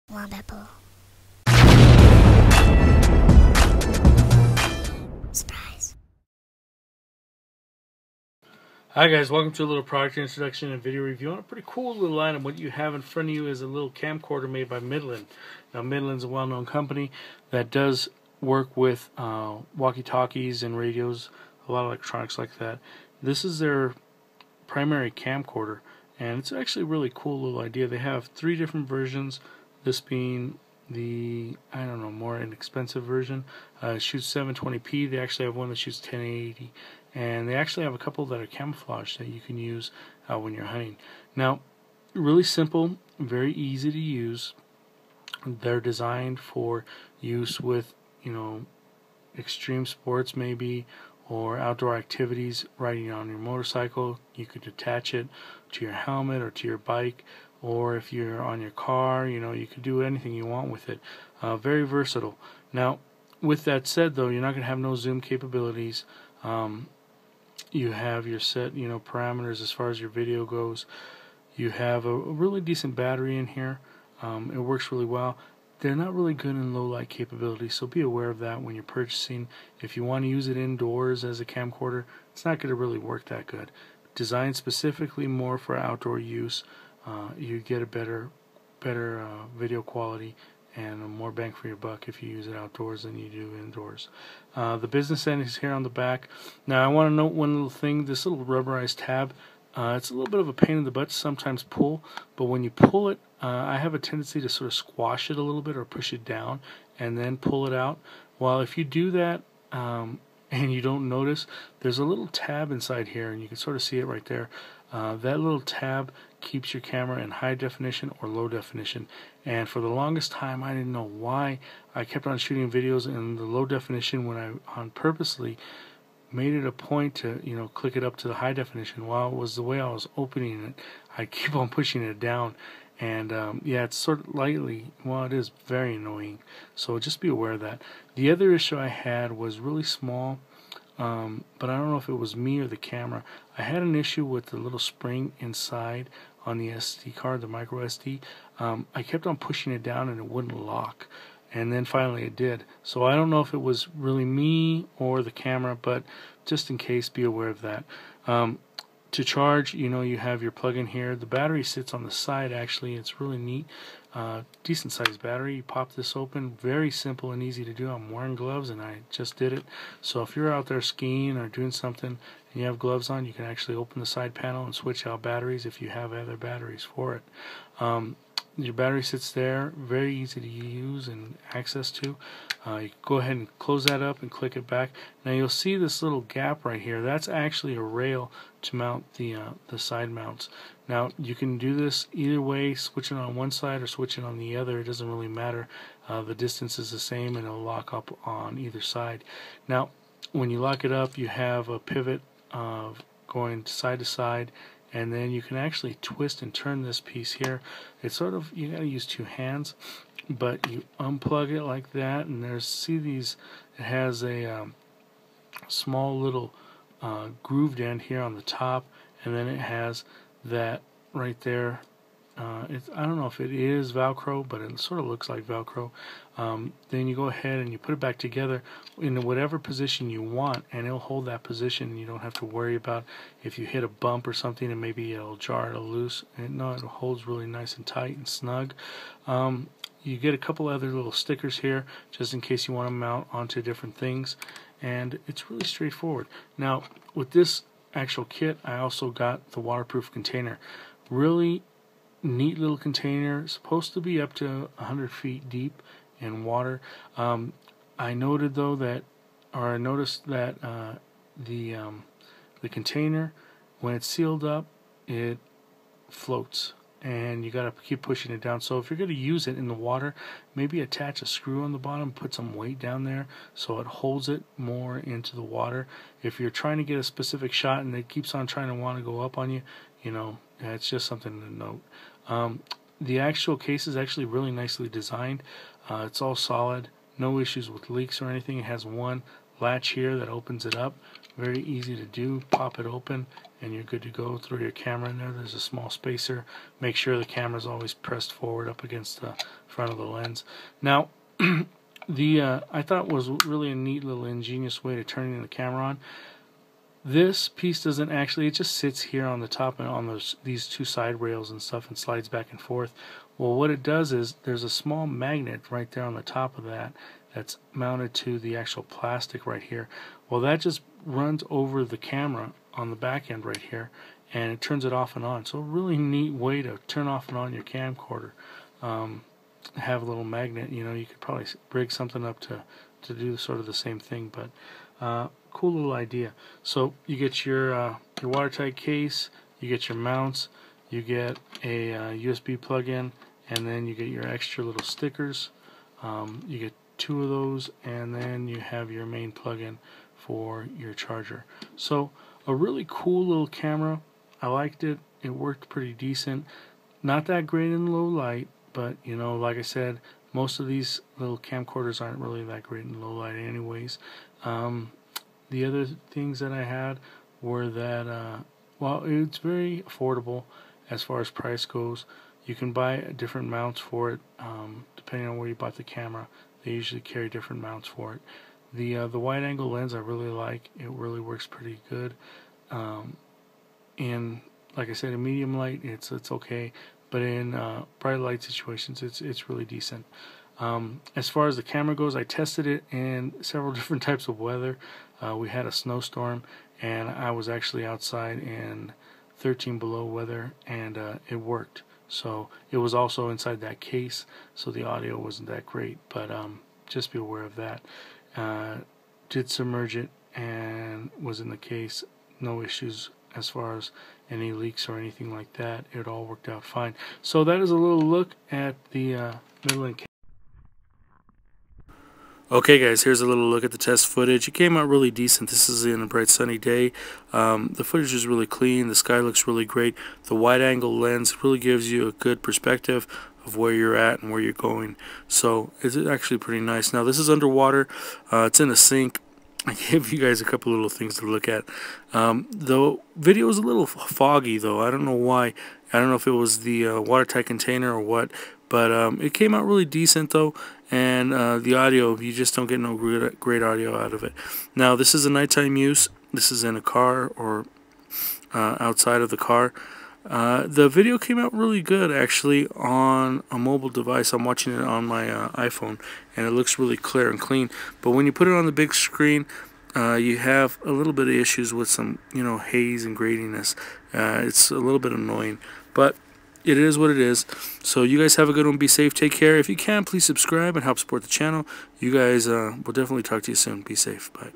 Wombat Bowl. Surprise. Hi guys, welcome to a little product introduction and video review on a pretty cool little item. What you have in front of you is a little camcorder made by Midland. Now Midland's a well-known company that does work with walkie-talkies and radios, a lot of electronics like that. This is their primary camcorder, and it's actually a really cool little idea. They have 3 different versions, this being the, more inexpensive version. It shoots 720p. They actually have one that shoots 1080, and they actually have a couple that are camouflage that you can use when you're hunting. Now, really simple, very easy to use. They're designed for use with, extreme sports maybe, or outdoor activities, riding on your motorcycle. You could attach it to your helmet or to your bike, or if you're on your car, you could do anything you want with it. Very versatile. Now, with that said though, you're not going to have no zoom capabilities. You have your set, parameters as far as your video goes. You have a really decent battery in here. It works really well. They're not really good in low light capability, so be aware of that when you're purchasing. If you want to use it indoors as a camcorder, it's not going to really work that good. Designed specifically more for outdoor use, you get a better video quality and more bang for your buck if you use it outdoors than you do indoors. The business end is here on the back. Now I want to note one little thing. This little rubberized tab, it's a little bit of a pain in the butt to sometimes pull, but when you pull it, I have a tendency to sort of squash it a little bit or push it down and then pull it out. Well, if you do that and you don't notice, there's a little tab inside here, and you can sort of see it right there. That little tab keeps your camera in high definition or low definition, and for the longest time I didn't know why I kept on shooting videos in the low definition when I purposely made it a point to click it up to the high definition. While it was the way I was opening it, I keep on pushing it down, and yeah, it's sort of it is very annoying, so just be aware of that. The other issue I had was really small, but I don't know if it was me or the camera. I had an issue with the little spring inside on the SD card, the micro SD. I kept on pushing it down and it wouldn't lock, and then finally it did. So I don't know if it was really me or the camera, but just in case, be aware of that. To charge, you have your plug-in here. The battery sits on the side, actually. It's really neat. Decent sized battery. You pop this open. Very simple and easy to do. I'm wearing gloves and I just did it. So if you're out there skiing or doing something and you have gloves on, you can actually open the side panel and switch out batteries if you have other batteries for it. Your battery sits there, very easy to use and access to. You go ahead and close that up and click it back. Now you'll see this little gap right here. That's actually a rail to mount the side mounts. Now you can do this either way, switching on one side or switching on the other. It doesn't really matter. The distance is the same and it'll lock up on either side. Now when you lock it up, you have a pivot going side to side, and then you can actually twist and turn this piece here. It's sort of, you gotta use 2 hands, but you unplug it like that, and it has a small little grooved end here on the top, and then it has that right there. I don't know if it is Velcro, but it sort of looks like Velcro. Then you go ahead and you put it back together in whatever position you want, and it'll hold that position, and you don't have to worry about if you hit a bump or something and maybe it'll jar, it'll loose. No, it holds really nice and tight and snug. You get a couple other little stickers here just in case you want to mount onto different things, and it's really straightforward. Now with this actual kit, I also got the waterproof container. Really neat little container, supposed to be up to 100 feet deep in water. I noticed that the container, when it's sealed up, it floats, and you gotta keep pushing it down. So if you're gonna use it in the water, maybe attach a screw on the bottom, put some weight down there so it holds it more into the water. If you're trying to get a specific shot and it keeps on trying to want to go up on you, it's just something to note. The actual case is actually really nicely designed. It's all solid, no issues with leaks or anything. It has one latch here that opens it up. Very easy to do. Pop it open and you're good to go. Throw your camera in there. There's a small spacer. Make sure the camera is always pressed forward up against the front of the lens. Now I thought was really a neat little ingenious way to turning the camera on. This piece doesn't actually, it just sits here on the top and on these two side rails and stuff and slides back and forth. Well, what it does is there's a small magnet right there on the top of that that's mounted to the actual plastic right here. Well, that just runs over the camera on the back end right here and it turns it off and on. So a really neat way to turn off and on your camcorder. Have a little magnet, you know, you could probably rig something up to do sort of the same thing, but cool little idea. So you get your watertight case, you get your mounts, you get a USB plug-in, and then you get your extra little stickers. You get 2 of those, and then you have your main plug-in for your charger. So a really cool little camera. I liked it. It worked pretty decent. Not that great in low light, but you know, like I said, most of these little camcorders aren't really that great in low light anyways. The other things that I had were that well, it's very affordable as far as price goes. You can buy different mounts for it depending on where you bought the camera. They usually carry different mounts for it. The wide angle lens I really like. It really works pretty good. And like I said, in medium light it's okay, but in bright light situations it's really decent. As far as the camera goes, I tested it in several different types of weather. We had a snowstorm and I was actually outside in 13 below weather, and it worked. So it was also inside that case, so the audio wasn't that great, but just be aware of that. Did submerge it and was in the case. No issues as far as any leaks or anything like that. It all worked out fine. So that is a little look at the Midland. Okay guys, here's a little look at the test footage. It came out really decent. This is in a bright sunny day. The footage is really clean. The sky looks really great. The wide angle lens really gives you a good perspective of where you're at and where you're going. So it's actually pretty nice. Now this is underwater. It's in a sink. I gave you guys a couple little things to look at. The video was a little foggy though. I don't know why. I don't know if it was the watertight container or what, but it came out really decent though. And the audio, you just don't get no great audio out of it. Now this is a nighttime use. This is in a car or outside of the car. The video came out really good actually on a mobile device. I'm watching it on my iPhone, and it looks really clear and clean. But when you put it on the big screen, you have a little bit of issues with some, you know, haze and graininess. It's a little bit annoying, but it is what it is. So you guys have a good one. Be safe. Take care. If you can, please subscribe and help support the channel. You guys, we'll definitely talk to you soon. Be safe. Bye.